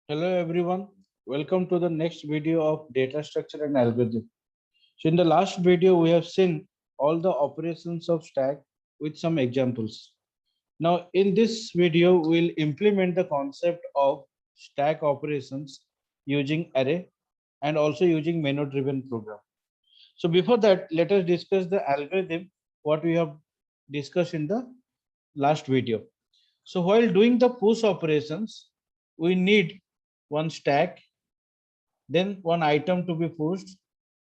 Hello everyone, welcome to the next video of data structure and algorithm. So in the last video we have seen all the operations of stack with some examples. Now in this video we'll implement the concept of stack operations using array and also using menu driven program. So before that let us discuss the algorithm what we have discussed in the last video. So while doing the push operations we need one stack, then one item to be pushed,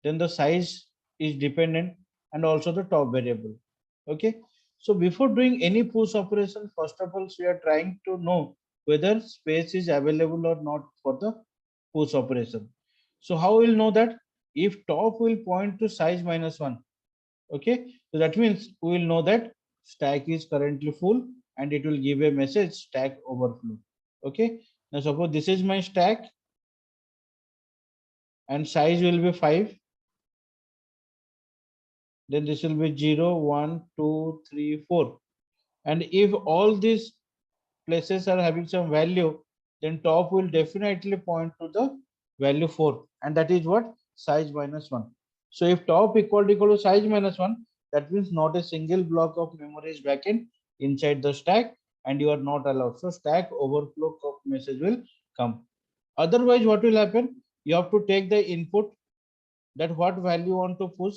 then the size is dependent and also the top variable. Okay, so before doing any push operation, first of all we are trying to know whether space is available or not for the push operation. So how we'll know that? If top will point to size minus one, okay, so that means we will know that stack is currently full and it will give a message stack overflow. Okay, now suppose this is my stack and size will be 5, then this will be 0 1 2 3 4, and if all these places are having some value, then top will definitely point to the value 4, and that is what? Size minus 1. So if top equal to size minus 1, that means not a single block of memory is vacant inside the stack and you are not allowed, so stack overflow message will come. Otherwise what will happen? You have to take the input, that what value you want to push.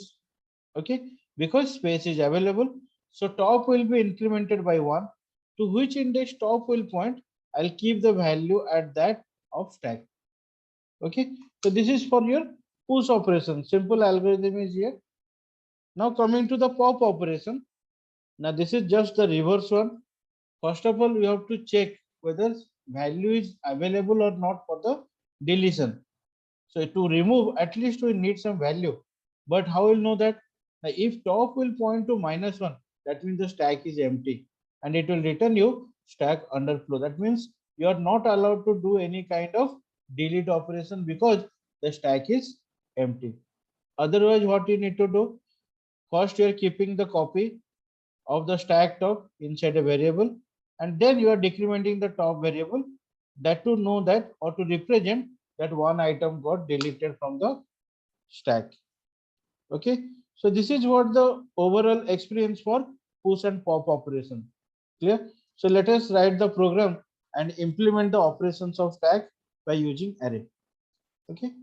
Okay, because space is available, so top will be incremented by 1. To which index top will point, I'll keep the value at that of stack. Okay, so this is for your push operation. Simple algorithm is here. Now coming to the pop operation. Now this is just the reverse one. First of all we have to check whether value is available or not for the deletion. So to remove, at least we need some value. But how will know that? Now, if top will point to minus 1, that means the stack is empty and it will return you stack underflow. That means you are not allowed to do any kind of delete operation because the stack is empty. Otherwise, what you need to do? First, you are keeping the copy of the stack top inside a variable, and then you are decrementing the top variable, that to know that or to represent that one item got deleted from the stack. Okay, so this is what the overall experience for push and pop operation. Clear? So let us write the program and implement the operations of stack by using array. Okay,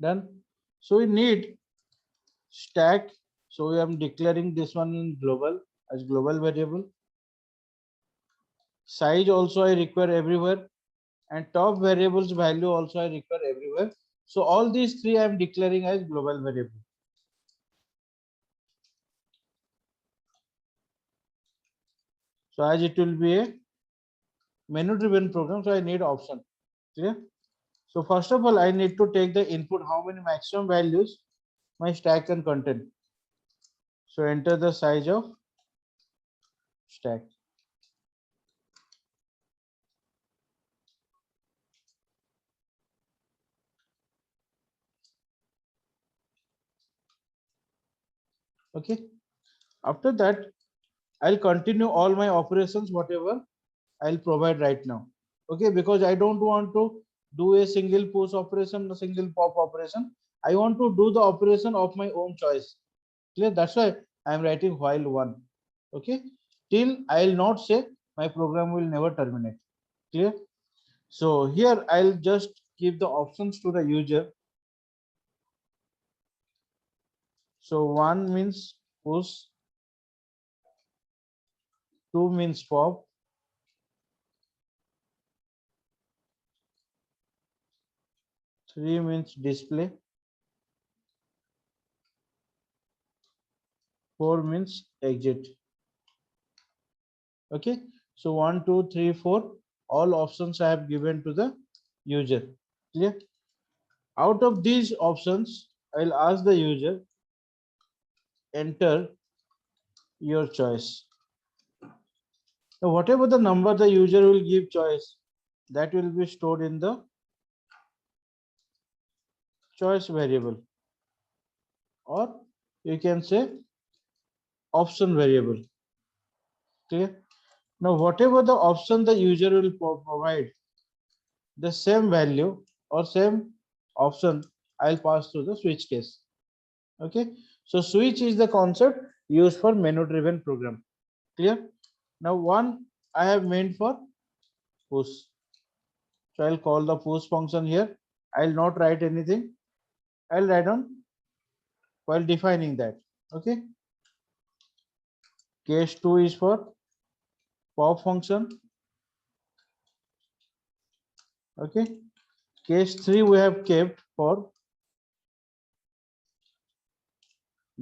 done. So we need stack, so I am declaring this one in global as global variable. Size also I require everywhere, and top variables value also I require everywhere. So all these three I am declaring as global variable. So as it will be a menu driven program, so I need option. Clear? So first of all I need to take the input, how many maximum values my stack can contain. So enter the size of stack. Okay, after that I'll continue all my operations whatever I'll provide right now. Okay, because I don't want to do a single push operation, a single pop operation. I want to do the operation of my own choice. Clear? That's why I'm writing while one. Okay, till I'll not say my program will never terminate. Clear? So here I'll just give the options to the user. So one means push, two means pop, three means display, four means exit. Okay, so 1 2 3 4, all options I have given to the user. Clear? Out of these options I'll ask the user, enter your choice. Now whatever the number the user will give choice, that will be stored in the choice variable, or you can say option variable. Clear? Now, whatever the option the user will provide, the same value or same option I'll pass through the switch case. Okay, so switch is the concept used for menu driven program. Clear? Now one I have meant for push, so I'll call the push function here. I'll not write anything, I'll write on while defining that. Okay, case 2 is for pop function. Okay, case 3 we have kept for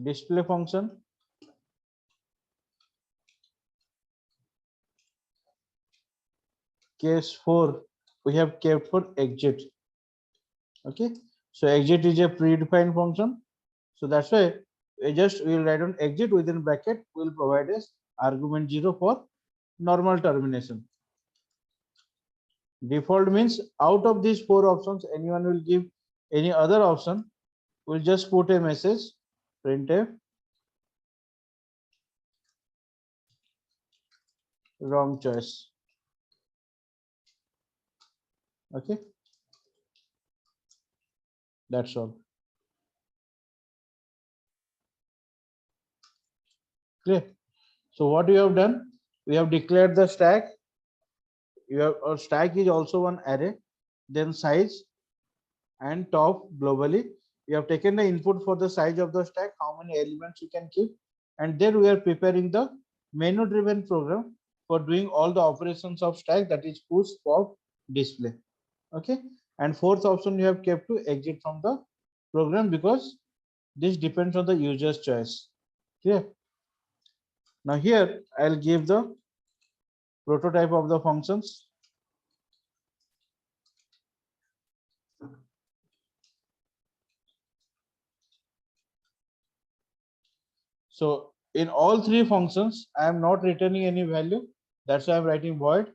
display function. Case 4 we have kept for exit. Okay, so exit is a predefined function, so that's why we just will write on exit within bracket will provide us argument 0 for normal termination. Default means out of these 4 options anyone will give any other option, we'll just put a message printf wrong choice. Okay, that's all. Clear? So what we have done, we have declared the stack. You have, or stack is also one array, then size and top globally. We have taken the input for the size of the stack, how many elements you can keep, and then we are preparing the menu driven program for doing all the operations of stack, that is push, pop, display. Okay, and fourth option you have kept to exit from the program because this depends on the user's choice. Clear? Now here I'll give the prototype of the functions. So in all 3 functions, I am not returning any value. That's why I'm writing void.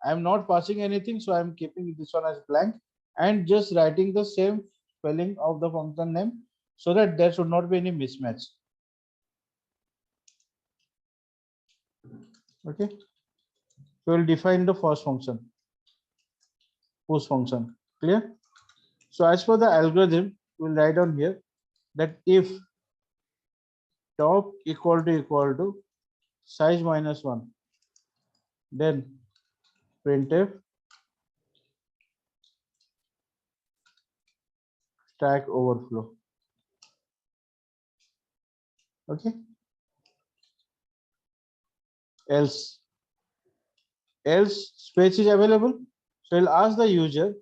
I am not passing anything, so I'm keeping this one as blank and just writing the same spelling of the function name so that there should not be any mismatch. Okay. So we'll define the first function, push function. Clear? So as for the algorithm, we'll write down here that if top equal to size minus 1, then printf stack overflow. Okay, else space is available, so I'll ask the user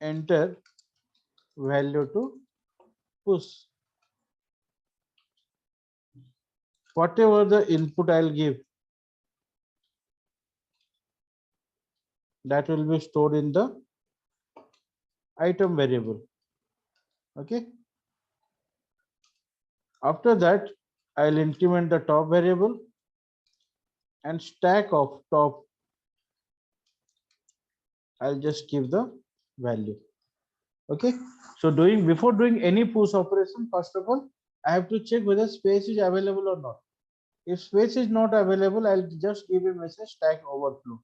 enter value to push. Whatever the input I'll give, that will be stored in the item variable. Okay, after that I'll increment the top variable and stack of top, I'll just give the value. Okay, so before doing any push operation, first of all I have to check whether space is available or not. If space is not available, I'll just give a message stack overflow.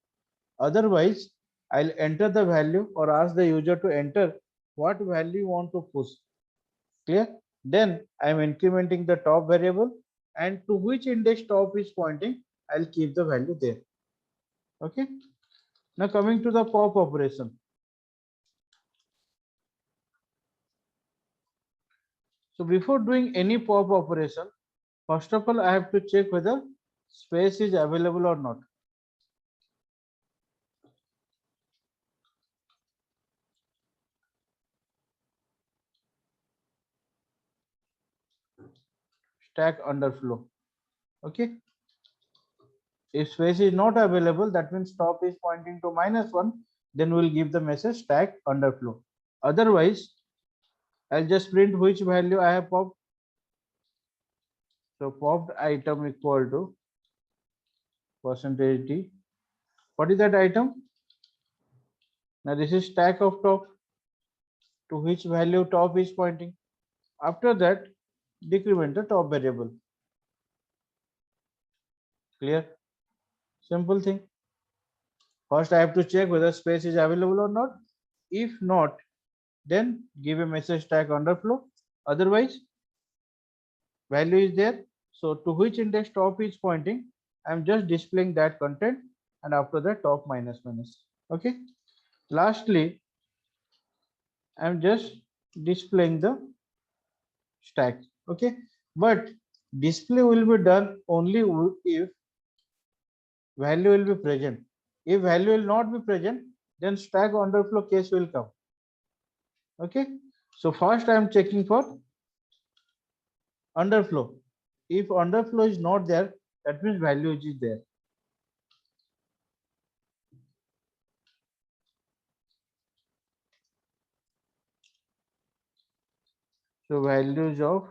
Otherwise, I'll enter the value or ask the user to enter what value you want to push. Clear? Then I'm incrementing the top variable, and to which index top is pointing, I'll keep the value there. Okay. Now coming to the pop operation. So before doing any pop operation, first of all, I have to check whether space is available or not. Stack underflow. Okay. If space is not available, that means top is pointing to -1, then we'll give the message stack underflow. Otherwise, I'll just print which value I have popped. So popped item equal to %t. What is that item? Now this is stack of top, to which value top is pointing. After that, decrement the top variable. Clear? Simple thing. First, I have to check whether space is available or not. If not, then give a message stack underflow. Otherwise, value is there. So to which index top is pointing, I'm just displaying that content, and after that top minus minus. Okay. Lastly, I'm just displaying the stack. Okay. But display will be done only if value will be present. If value will not be present, then stack underflow case will come. Okay. So first I am checking for underflow. If underflow is not there, that means value is there. So values of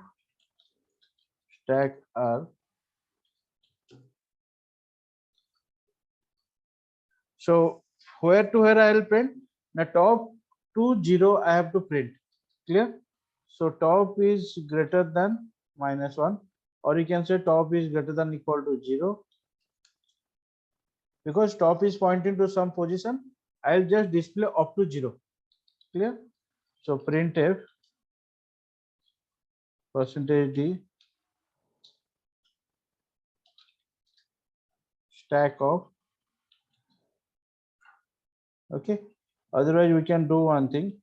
stack are, so where to where I will print? Now top to 0 I have to print. Clear? So top is greater than -1, or you can say top is greater than equal to 0. Because top is pointing to some position, I'll just display up to 0. Clear? So printf %d stack of, okay. Otherwise we can do one thing.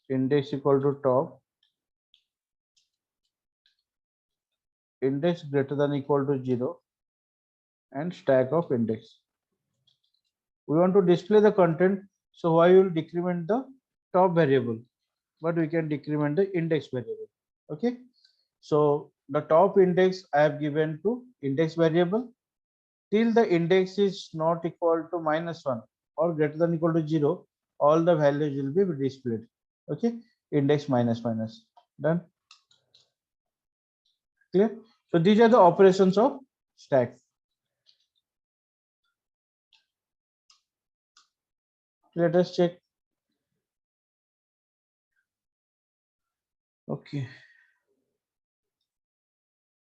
Index equal to top, index greater than equal to 0, and stack of index. We want to display the content, so why will decrement the top variable, but we can decrement the index variable. Okay. So the top index I have given to index variable till the index is not equal to -1 or greater than equal to 0, all the values will be displayed. Okay. Index minus minus. Done. Clear? So these are the operations of stack. Let us check. Okay.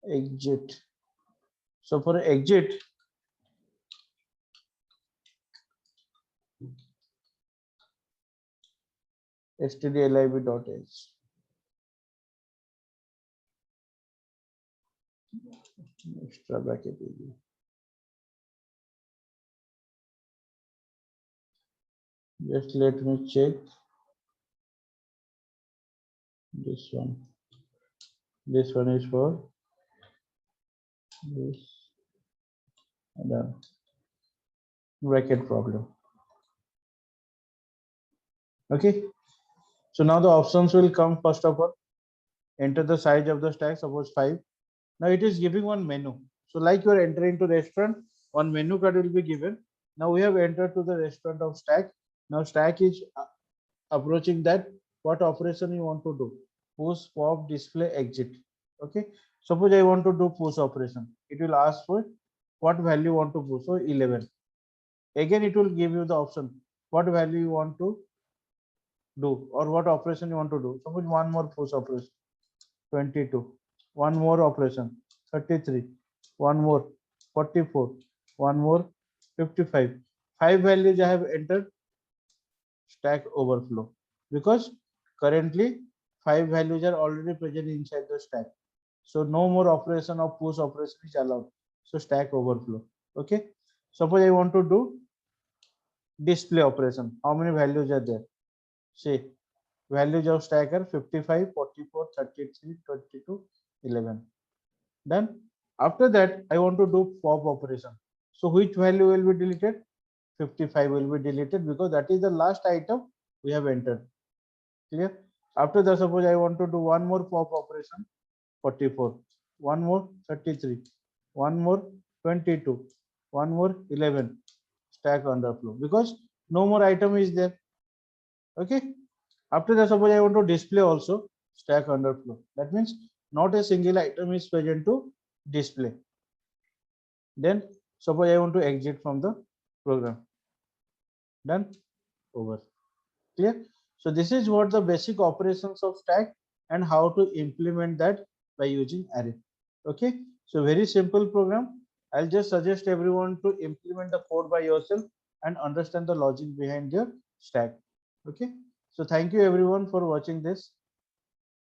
Exit. So for exit, stdlib.h. Extra bracket. Just let me check this one. This one is for this and the bracket problem. Okay. So now the options will come. First of all, enter the size of the stack, suppose 5. Now it is giving one menu. So like you are entering to restaurant, one menu card will be given. Now we have entered to the restaurant of stack. Now stack is approaching that. What operation you want to do? Push, pop, display, exit. Okay. Suppose I want to do push operation. It will ask for what value you want to push. So 11. Again, it will give you the option. What value you want to do or what operation you want to do. Suppose one more push operation. 22. One more operation. 33. One more. 44. One more. 55. 5 values I have entered. Stack overflow. Because currently 5 values are already present inside the stack. So no more operation of push operation is allowed. So stack overflow. Okay. Suppose I want to do display operation. How many values are there? Say values of stack are 55, 44, 33, 22, 11. Then after that, I want to do pop operation. So which value will be deleted? 55 will be deleted because that is the last item we have entered. Clear? After that, suppose I want to do one more pop operation, 44, one more 33, one more 22, one more 11, stack underflow because no more item is there. Okay. After that, suppose I want to display also, stack underflow. That means not a single item is present to display. Then Suppose I want to exit from the program. Done. Over. Clear? So this is what the basic operations of stack and how to implement that by using array. Okay, so very simple program. I'll just suggest everyone to implement the code by yourself and understand the logic behind the stack. Okay, so thank you everyone for watching this.